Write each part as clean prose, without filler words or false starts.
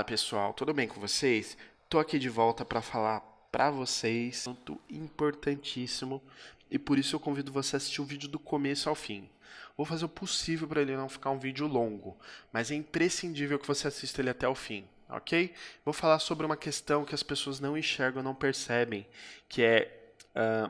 Fala pessoal, tudo bem com vocês? Tô aqui de volta para falar para vocês um assunto importantíssimo e por isso eu convido você a assistir o vídeo do começo ao fim. Vou fazer o possível para ele não ficar um vídeo longo, mas é imprescindível que você assista ele até o fim, ok? Vou falar sobre uma questão que as pessoas não enxergam, não percebem, que é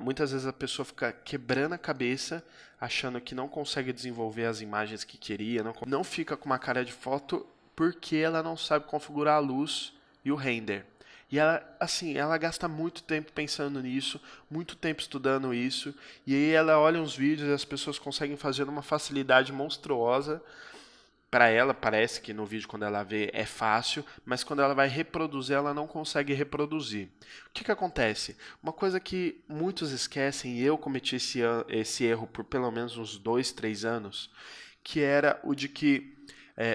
muitas vezes a pessoa fica quebrando a cabeça, achando que não consegue desenvolver as imagens que queria, não fica com uma cara de foto porque ela não sabe configurar a luz e o render. E ela, assim, ela gasta muito tempo pensando nisso, muito tempo estudando isso, e aí ela olha uns vídeos e as pessoas conseguem fazer numa facilidade monstruosa. Para ela, parece que no vídeo, quando ela vê, é fácil, mas quando ela vai reproduzir, ela não consegue reproduzir. O que acontece? Uma coisa que muitos esquecem, e eu cometi esse erro por pelo menos uns 2, 3 anos, que era o de que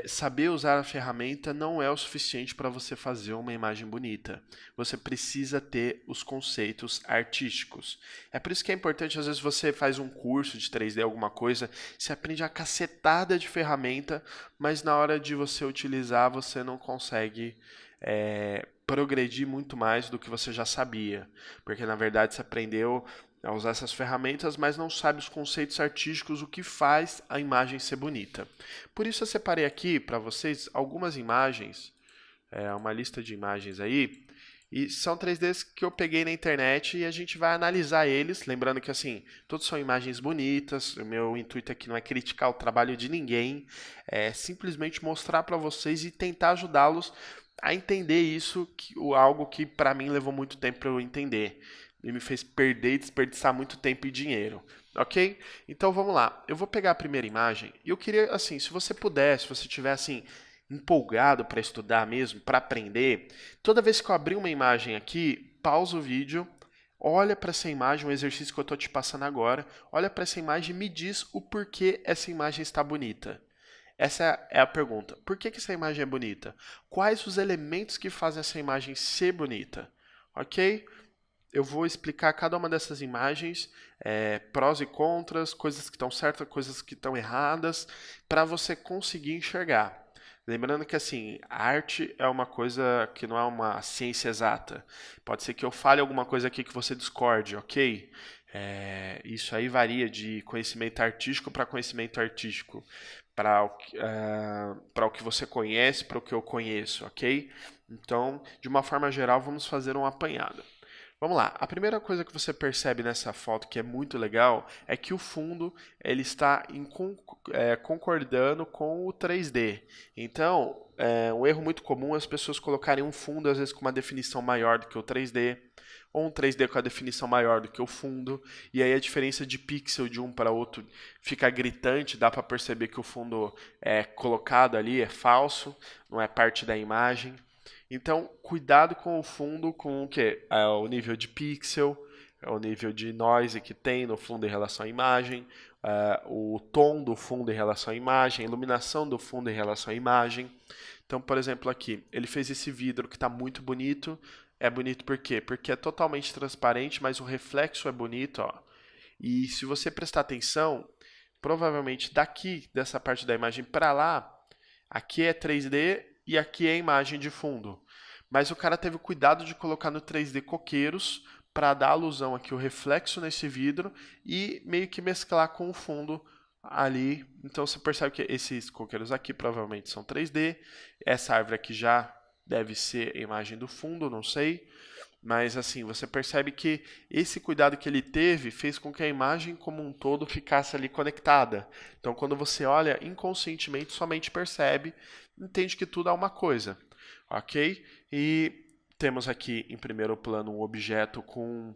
saber usar a ferramenta não é o suficiente para você fazer uma imagem bonita. Você precisa ter os conceitos artísticos. É por isso que é importante, às vezes você faz um curso de 3D, alguma coisa, você aprende a cacetada de ferramenta, mas na hora de você utilizar, você não consegue progredir muito mais do que você já sabia. Porque na verdade você aprendeu a usar essas ferramentas, mas não sabe os conceitos artísticos, o que faz a imagem ser bonita. Por isso eu separei aqui para vocês algumas imagens, uma lista de imagens aí, e são 3Ds que eu peguei na internet e a gente vai analisar eles, lembrando que assim, todos são imagens bonitas, o meu intuito aqui não é criticar o trabalho de ninguém, é simplesmente mostrar para vocês e tentar ajudá-los a entender isso, algo que para mim levou muito tempo para eu entender e me fez perder e desperdiçar muito tempo e dinheiro, ok? Então vamos lá, eu vou pegar a primeira imagem e eu queria, assim, se você puder, se você tiver, assim, empolgado para estudar mesmo, para aprender, toda vez que eu abrir uma imagem aqui, pausa o vídeo, olha para essa imagem, um exercício que eu estou te passando agora, olha para essa imagem e me diz o porquê essa imagem está bonita. Essa é a pergunta. Por que essa imagem é bonita? Quais os elementos que fazem essa imagem ser bonita? Ok? Eu vou explicar cada uma dessas imagens, prós e contras, coisas que estão certas, coisas que estão erradas, para você conseguir enxergar. Lembrando que assim, a arte é uma coisa que não é uma ciência exata. Pode ser que eu fale alguma coisa aqui que você discorde, ok? Isso aí varia de conhecimento artístico para conhecimento artístico, para o que você conhece, para o que eu conheço, ok? Então, de uma forma geral, vamos fazer um apanhado. Vamos lá, a primeira coisa que você percebe nessa foto que é muito legal é que o fundo ele está concordando com o 3D. Então, um erro muito comum é as pessoas colocarem um fundo às vezes com uma definição maior do que o 3D, ou um 3D com a definição maior do que o fundo, e aí a diferença de pixel de um para outro fica gritante, dá para perceber que o fundo colocado ali é falso, não é parte da imagem. Então, cuidado com o fundo, com o que? O nível de pixel, o nível de noise que tem no fundo em relação à imagem, o tom do fundo em relação à imagem, a iluminação do fundo em relação à imagem. Então, por exemplo, aqui, ele fez esse vidro que está muito bonito. É bonito por quê? Porque é totalmente transparente, mas o reflexo é bonito, ó. E se você prestar atenção, provavelmente daqui, dessa parte da imagem para lá, aqui é 3D e aqui é a imagem de fundo. Mas o cara teve o cuidado de colocar no 3D coqueiros para dar alusão aqui o reflexo nesse vidro e meio que mesclar com o fundo ali. Então você percebe que esses coqueiros aqui provavelmente são 3D. Essa árvore aqui já deve ser a imagem do fundo, não sei. Mas assim, você percebe que esse cuidado que ele teve fez com que a imagem como um todo ficasse ali conectada. Então quando você olha, inconscientemente somente percebe, entende que tudo é uma coisa, ok? E temos aqui em primeiro plano um objeto com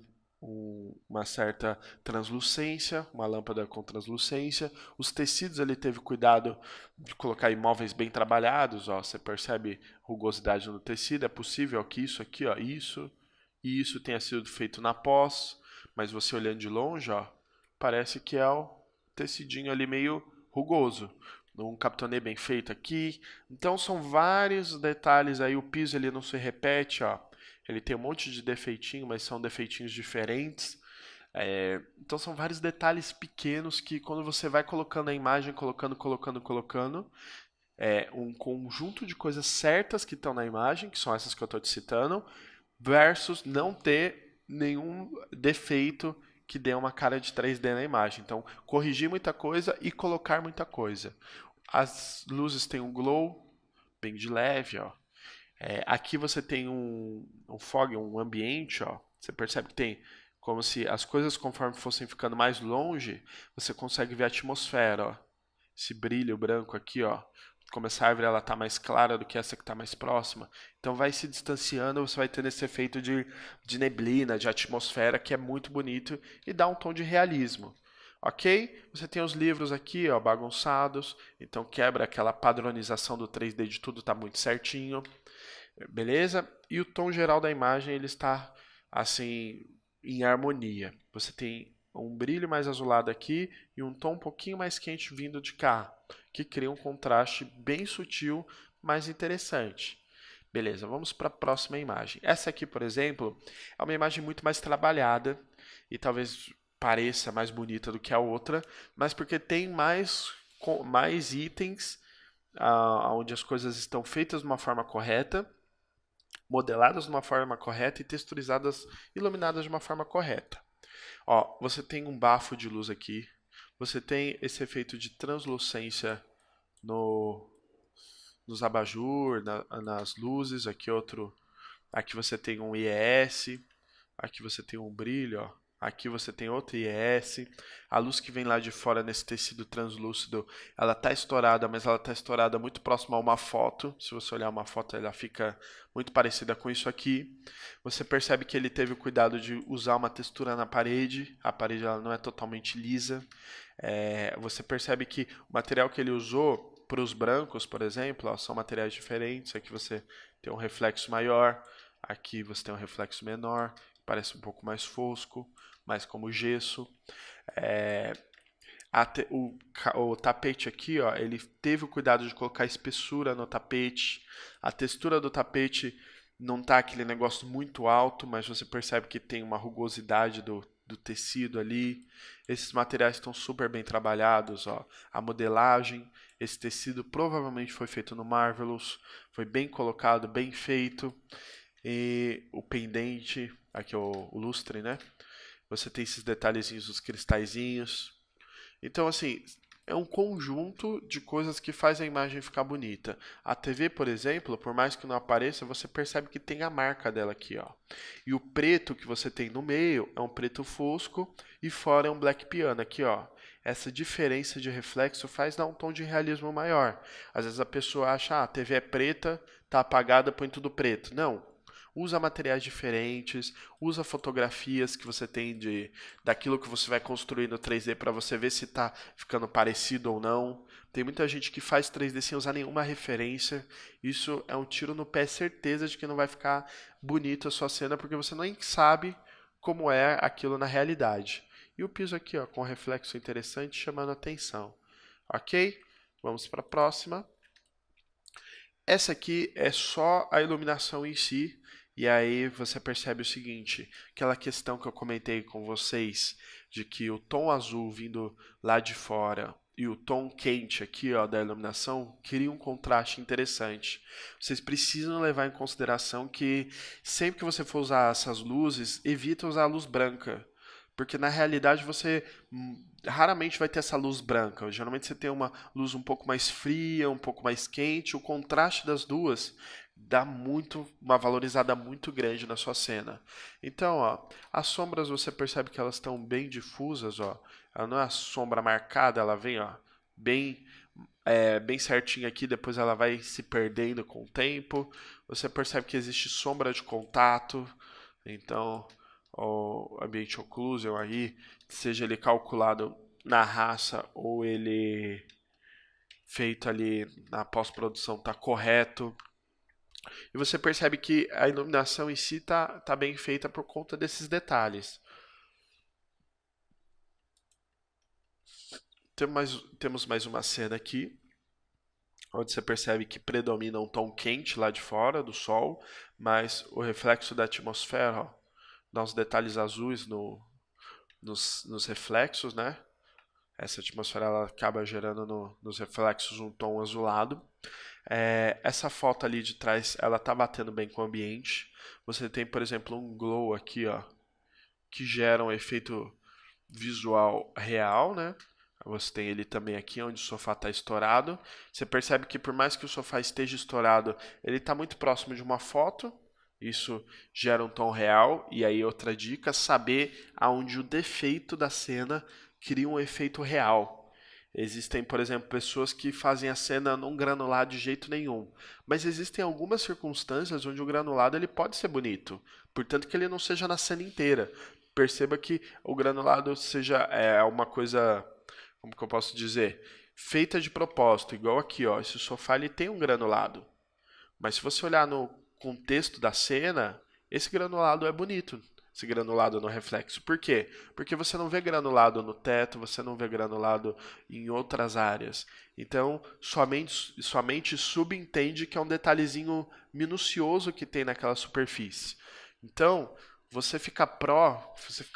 uma certa translucência, uma lâmpada com translucência. Os tecidos ele teve cuidado de colocar imóveis bem trabalhados, ó, você percebe rugosidade no tecido, é possível que isso aqui, ó, isso e isso tenha sido feito na pós, mas você olhando de longe, ó, parece que é o tecidinho ali meio rugoso. Um captonê bem feito aqui. Então são vários detalhes aí, o piso ele não se repete, ó. Ele tem um monte de defeitinho, mas são defeitinhos diferentes. Então são vários detalhes pequenos que quando você vai colocando a imagem, colocando, um conjunto de coisas certas que estão na imagem, que são essas que eu estou te citando, versus não ter nenhum defeito que dê uma cara de 3D na imagem. Então, corrigir muita coisa e colocar muita coisa. As luzes têm um glow bem de leve, ó. Aqui você tem um fog, um ambiente, ó. Você percebe que tem como se as coisas conforme fossem ficando mais longe, você consegue ver a atmosfera, ó. Esse brilho branco aqui, ó. Como essa árvore ela tá mais clara do que essa que está mais próxima. Então vai se distanciando, você vai tendo esse efeito de neblina, de atmosfera, que é muito bonito e dá um tom de realismo. Ok? Você tem os livros aqui, ó, bagunçados, então quebra aquela padronização do 3D de tudo, tá muito certinho. Beleza? E o tom geral da imagem ele está assim em harmonia. Você tem um brilho mais azulado aqui e um tom um pouquinho mais quente vindo de cá, que cria um contraste bem sutil, mas interessante. Beleza, vamos para a próxima imagem. Essa aqui, por exemplo, é uma imagem muito mais trabalhada e talvez pareça mais bonita do que a outra, mas porque tem mais itens onde as coisas estão feitas de uma forma correta, modeladas de uma forma correta e texturizadas, iluminadas de uma forma correta. Ó, você tem um bafo de luz aqui, você tem esse efeito de translucência nos abajur, nas luzes, aqui você tem um IES, aqui você tem um brilho, ó. Aqui você tem outro IES. A luz que vem lá de fora nesse tecido translúcido, ela está estourada, mas ela está estourada muito próxima a uma foto. Se você olhar uma foto, ela fica muito parecida com isso aqui. Você percebe que ele teve o cuidado de usar uma textura na parede. A parede ela não é totalmente lisa. Você percebe que o material que ele usou para os brancos, por exemplo, ó, são materiais diferentes. Aqui você tem um reflexo maior. Aqui você tem um reflexo menor. Parece um pouco mais fosco, mais como gesso. O tapete aqui, ó, ele teve o cuidado de colocar espessura no tapete. A textura do tapete não tá aquele negócio muito alto, mas você percebe que tem uma rugosidade do tecido ali. Esses materiais estão super bem trabalhados, ó. A modelagem, esse tecido provavelmente foi feito no Marvelous, foi bem colocado, bem feito. E o pendente, aqui o lustre, né? Você tem esses detalhezinhos, os cristalzinhos. Então, assim, é um conjunto de coisas que faz a imagem ficar bonita. A TV, por exemplo, por mais que não apareça, você percebe que tem a marca dela aqui, ó. E o preto que você tem no meio é um preto fosco e fora é um black piano aqui, ó. Essa diferença de reflexo faz dar um tom de realismo maior. Às vezes a pessoa acha, a TV é preta, tá apagada, põe tudo preto. Não. Usa materiais diferentes, usa fotografias que você tem daquilo que você vai construir no 3D para você ver se está ficando parecido ou não. Tem muita gente que faz 3D sem usar nenhuma referência. Isso é um tiro no pé, certeza de que não vai ficar bonito a sua cena, porque você nem sabe como é aquilo na realidade. E o piso aqui, ó, com reflexo interessante, chamando a atenção. Ok? Vamos para a próxima. Essa aqui é só a iluminação em si. E aí você percebe o seguinte, aquela questão que eu comentei com vocês, de que o tom azul vindo lá de fora e o tom quente aqui, ó, da iluminação, cria um contraste interessante. Vocês precisam levar em consideração que sempre que você for usar essas luzes, evita usar a luz branca. Porque na realidade você raramente vai ter essa luz branca. Geralmente você tem uma luz um pouco mais fria, um pouco mais quente. O contraste das duas dá uma valorizada muito grande na sua cena. Então, ó, as sombras você percebe que elas estão bem difusas, ó. Ela não é a sombra marcada, ela vem, ó, bem certinha aqui, depois ela vai se perdendo com o tempo. Você percebe que existe sombra de contato. Então, o ambiente occlusion aí, seja ele calculado na raça ou ele feito ali na pós-produção tá correto. E você percebe que a iluminação em si tá bem feita por conta desses detalhes. Temos mais uma cena aqui, onde você percebe que predomina um tom quente lá de fora do sol, mas o reflexo da atmosfera, ó, dá uns detalhes azuis nos reflexos, né? Essa atmosfera ela acaba gerando nos reflexos um tom azulado. Essa foto ali de trás, ela tá batendo bem com o ambiente. Você tem, por exemplo, um glow aqui, ó, que gera um efeito visual real, né? Você tem ele também aqui onde o sofá está estourado. Você percebe que por mais que o sofá esteja estourado, ele está muito próximo de uma foto. Isso gera um tom real. E aí outra dica, saber aonde o defeito da cena cria um efeito real. Existem, por exemplo, pessoas que fazem a cena num granulado de jeito nenhum. Mas existem algumas circunstâncias onde o granulado ele pode ser bonito. Portanto que ele não seja na cena inteira. Perceba que o granulado seja uma coisa, como que eu posso dizer, feita de propósito, igual aqui, ó, esse sofá ele tem um granulado, mas se você olhar no contexto da cena, esse granulado é bonito, esse granulado no reflexo. Por quê? Porque você não vê granulado no teto, você não vê granulado em outras áreas. Então, sua mente subentende que é um detalhezinho minucioso que tem naquela superfície. Então, você fica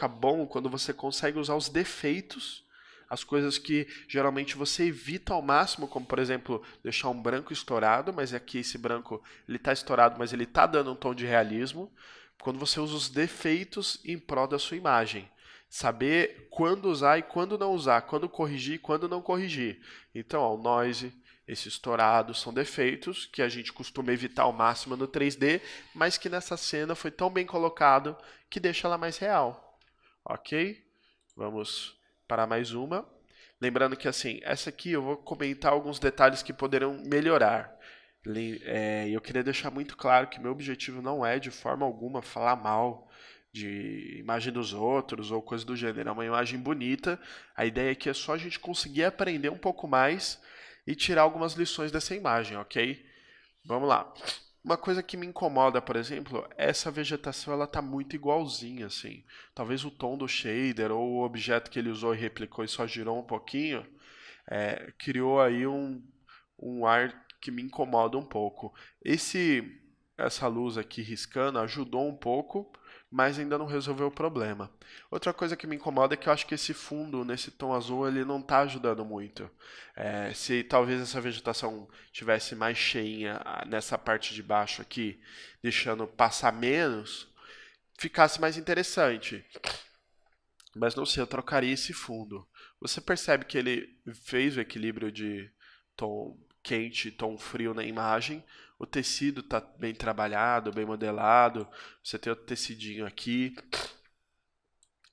bom quando você consegue usar os defeitos, as coisas que geralmente você evita ao máximo, como por exemplo, deixar um branco estourado, mas aqui esse branco ele está estourado, mas ele está dando um tom de realismo. Quando você usa os defeitos em prol da sua imagem. Saber quando usar e quando não usar, quando corrigir e quando não corrigir. Então, ó, o noise, esse estourado são defeitos que a gente costuma evitar ao máximo no 3D, mas que nessa cena foi tão bem colocado que deixa ela mais real. Ok? Vamos para mais uma. Lembrando que assim, essa aqui eu vou comentar alguns detalhes que poderão melhorar. Eu queria deixar muito claro que meu objetivo não é de forma alguma falar mal de imagem dos outros ou coisa do gênero. É uma imagem bonita. A ideia aqui é só a gente conseguir aprender um pouco mais e tirar algumas lições dessa imagem, ok? Vamos lá. Uma coisa que me incomoda, por exemplo, essa vegetação ela tá muito igualzinha, assim. Talvez o tom do shader ou o objeto que ele usou e replicou e só girou um pouquinho, criou aí um ar que me incomoda um pouco. Essa luz aqui riscando ajudou um pouco, mas ainda não resolveu o problema. Outra coisa que me incomoda é que eu acho que esse fundo, nesse tom azul, ele não está ajudando muito. Se talvez essa vegetação tivesse mais cheinha nessa parte de baixo aqui, deixando passar menos, ficasse mais interessante. Mas não sei, eu trocaria esse fundo. Você percebe que ele fez o equilíbrio de tom quente e tom frio na imagem. O tecido está bem trabalhado, bem modelado. Você tem o tecidinho aqui.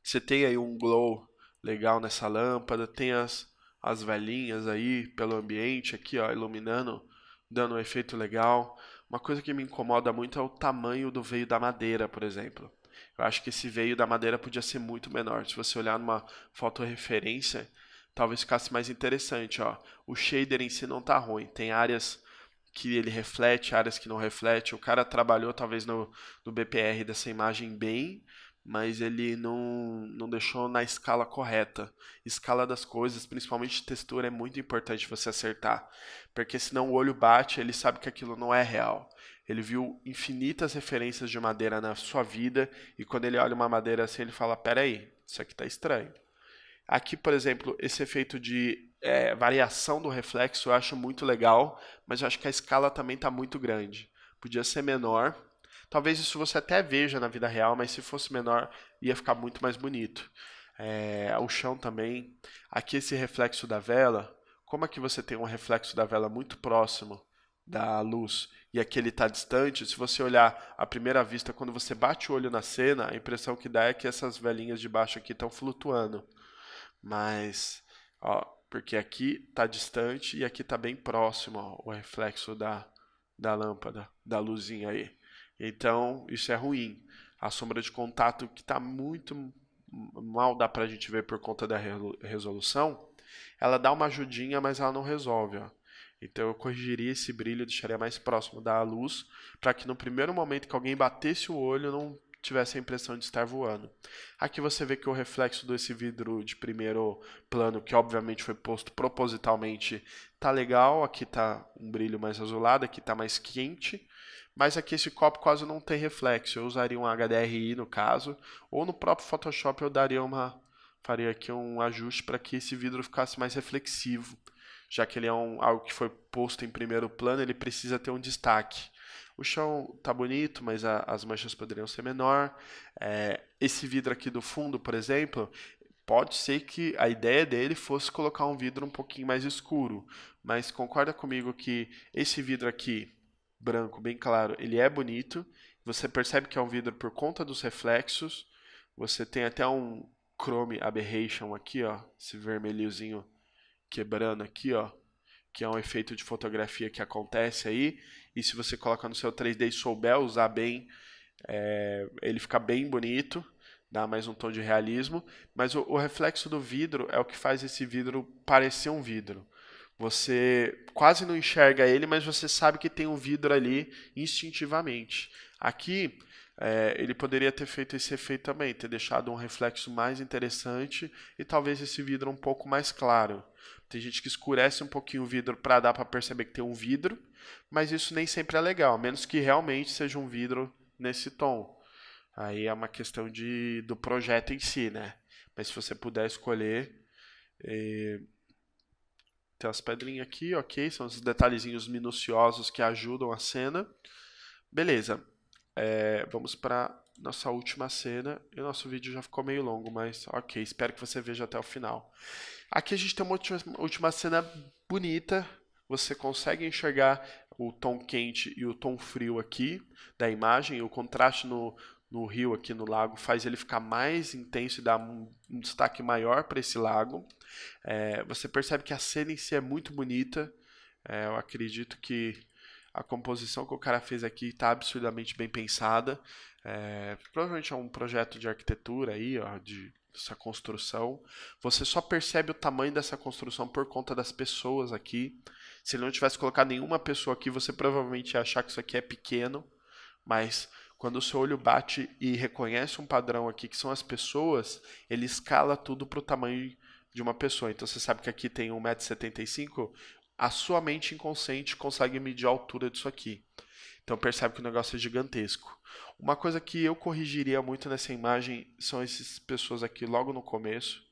Você tem aí um glow legal nessa lâmpada. Tem as velhinhas aí pelo ambiente aqui, ó, iluminando, dando um efeito legal. Uma coisa que me incomoda muito é o tamanho do veio da madeira, por exemplo. Eu acho que esse veio da madeira podia ser muito menor. Se você olhar numa fotorreferência, talvez ficasse mais interessante, ó. O shader em si não tá ruim. Tem áreas que ele reflete, áreas que não reflete. O cara trabalhou talvez no BPR dessa imagem bem, mas ele não deixou na escala correta. Escala das coisas, principalmente textura, é muito importante você acertar, porque senão o olho bate, ele sabe que aquilo não é real. Ele viu infinitas referências de madeira na sua vida e quando ele olha uma madeira assim, ele fala: peraí, isso aqui tá estranho. Aqui, por exemplo, esse efeito de variação do reflexo eu acho muito legal, mas eu acho que a escala também está muito grande. Podia ser menor. Talvez isso você até veja na vida real, mas se fosse menor ia ficar muito mais bonito. O chão também. Aqui esse reflexo da vela, como aqui você tem um reflexo da vela muito próximo da luz e aqui ele está distante, se você olhar à primeira vista, quando você bate o olho na cena, a impressão que dá é que essas velinhas de baixo aqui estão flutuando. Mas, ó, porque aqui está distante e aqui está bem próximo, ó, o reflexo da lâmpada, da luzinha aí. Então, isso é ruim. A sombra de contato que está muito mal dá para a gente ver por conta da resolução, ela dá uma ajudinha, mas ela não resolve, ó. Então eu corrigiria esse brilho, deixaria mais próximo da luz, para que no primeiro momento que alguém batesse o olho não tivesse a impressão de estar voando. Aqui você vê que o reflexo desse vidro de primeiro plano, que obviamente foi posto propositalmente, tá legal. Aqui tá um brilho mais azulado, aqui tá mais quente. Mas aqui esse copo quase não tem reflexo. Eu usaria um HDRI no caso, ou no próprio Photoshop eu daria faria aqui um ajuste para que esse vidro ficasse mais reflexivo, já que ele é algo que foi posto em primeiro plano, ele precisa ter um destaque. O chão tá bonito, mas as manchas poderiam ser menor. Esse vidro aqui do fundo, por exemplo, pode ser que a ideia dele fosse colocar um vidro um pouquinho mais escuro, mas concorda comigo que esse vidro aqui, branco, bem claro, ele é bonito. Você percebe que é um vidro por conta dos reflexos. Você tem até um Chrome Aberration aqui, ó, esse vermelhozinho quebrando aqui, ó, que é um efeito de fotografia que acontece aí. E se você colocar no seu 3D e souber usar bem, ele fica bem bonito, dá mais um tom de realismo. Mas o reflexo do vidro é o que faz esse vidro parecer um vidro. Você quase não enxerga ele, mas você sabe que tem um vidro ali instintivamente. Aqui, ele poderia ter feito esse efeito também, ter deixado um reflexo mais interessante e talvez esse vidro um pouco mais claro. Tem gente que escurece um pouquinho o vidro para dar para perceber que tem um vidro, mas isso nem sempre é legal, a menos que realmente seja um vidro nesse tom. Aí é uma questão do projeto em si, né? Mas se você puder escolher, tem as pedrinhas aqui, ok? São os detalhezinhos minuciosos que ajudam a cena. Beleza. Vamos para nossa última cena. E o nosso vídeo já ficou meio longo, mas ok. Espero que você veja até o final. Aqui a gente tem uma última cena bonita. Você consegue enxergar o tom quente e o tom frio aqui da imagem. O contraste no rio aqui no lago faz ele ficar mais intenso e dar um destaque maior para esse lago. Você percebe que a cena em si é muito bonita. Eu acredito que a composição que o cara fez aqui está absurdamente bem pensada. Provavelmente é um projeto de arquitetura aí, ó, dessa construção. Você só percebe o tamanho dessa construção por conta das pessoas aqui. Se ele não tivesse colocado nenhuma pessoa aqui, você provavelmente ia achar que isso aqui é pequeno, mas quando o seu olho bate e reconhece um padrão aqui, que são as pessoas, ele escala tudo para o tamanho de uma pessoa. Então você sabe que aqui tem 1,75 m, a sua mente inconsciente consegue medir a altura disso aqui. Então percebe que o negócio é gigantesco. Uma coisa que eu corrigiria muito nessa imagem são essas pessoas aqui logo no começo.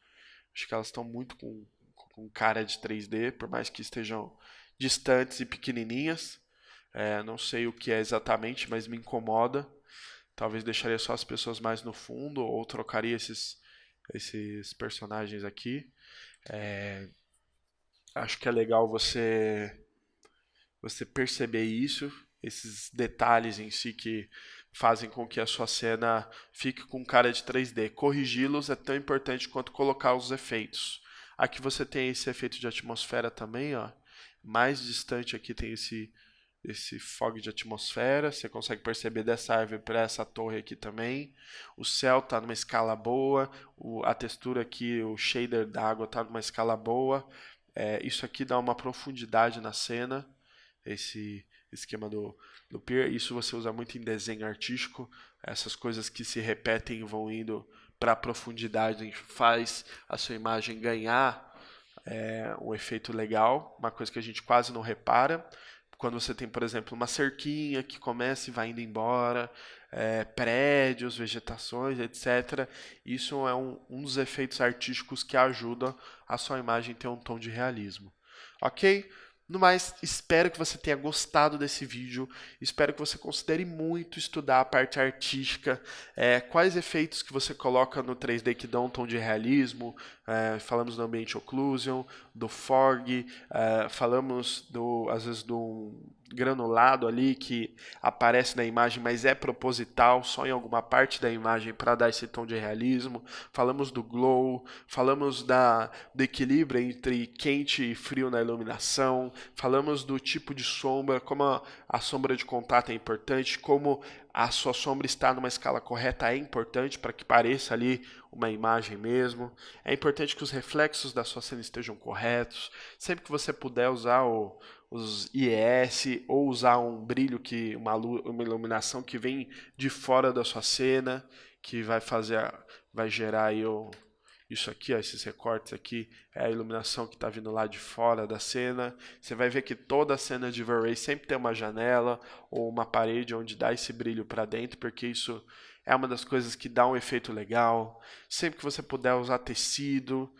Acho que elas estão muito com cara de 3D, por mais que estejam distantes e pequenininhas. Não sei o que é exatamente, mas me incomoda. Talvez deixaria só as pessoas mais no fundo ou trocaria esses personagens aqui. Acho que é legal você perceber isso, esses detalhes em si que fazem com que a sua cena fique com cara de 3D. Corrigi-los é tão importante quanto colocar os efeitos. Aqui você tem esse efeito de atmosfera também, ó. Mais distante aqui tem esse fog de atmosfera. Você consegue perceber dessa árvore para essa torre aqui também. O céu está numa escala boa. A textura aqui, o shader d'água está numa escala boa. Isso aqui dá uma profundidade na cena. Esse esquema do pier. Isso você usa muito em desenho artístico. Essas coisas que se repetem e vão indo para a profundidade faz a sua imagem ganhar um efeito legal. Uma coisa que a gente quase não repara. Quando você tem, por exemplo, uma cerquinha que começa e vai indo embora, prédios, vegetações, etc. Isso é um dos efeitos artísticos que ajudam a sua imagem ter um tom de realismo. Ok? No mais, espero que você tenha gostado desse vídeo, espero que você considere muito estudar a parte artística, quais efeitos que você coloca no 3D que dão um tom de realismo, falamos do Ambient Occlusion, do Fog, falamos às vezes do granulado ali que aparece na imagem, mas é proposital, só em alguma parte da imagem para dar esse tom de realismo, falamos do glow, falamos do equilíbrio entre quente e frio na iluminação, falamos do tipo de sombra, como a sombra de contato é importante, como a sua sombra estar numa escala correta é importante para que pareça ali uma imagem mesmo. É importante que os reflexos da sua cena estejam corretos. Sempre que você puder usar os IES ou usar um brilho, uma iluminação que vem de fora da sua cena, que vai gerar aí Isso aqui, ó, esses recortes aqui, é a iluminação que está vindo lá de fora da cena. Você vai ver que toda a cena de V-Ray sempre tem uma janela ou uma parede onde dá esse brilho para dentro, porque isso é uma das coisas que dá um efeito legal. Sempre que você puder usar tecido,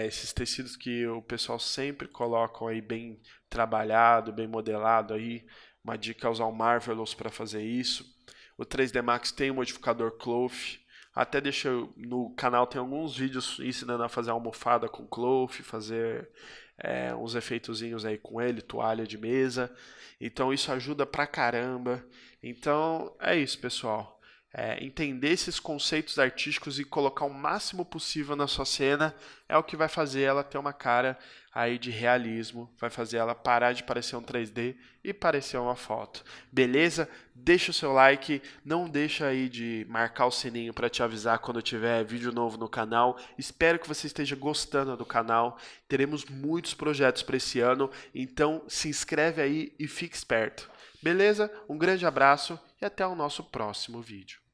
esses tecidos que o pessoal sempre colocam aí bem trabalhado, bem modelado aí. Uma dica é usar o Marvelous para fazer isso. O 3D Max tem um modificador Cloth. Até deixa no canal, tem alguns vídeos ensinando a fazer almofada com Cloth, fazer uns efeitozinhos aí com ele, toalha de mesa. Então isso ajuda pra caramba. Então é isso, pessoal. Entender esses conceitos artísticos e colocar o máximo possível na sua cena é o que vai fazer ela ter uma cara aí de realismo, vai fazer ela parar de parecer um 3D e parecer uma foto. Beleza? Deixa o seu like, não deixa aí de marcar o sininho para te avisar quando tiver vídeo novo no canal. Espero que você esteja gostando do canal. Teremos muitos projetos para esse ano, então se inscreve aí e fique esperto. Beleza? Um grande abraço e até o nosso próximo vídeo.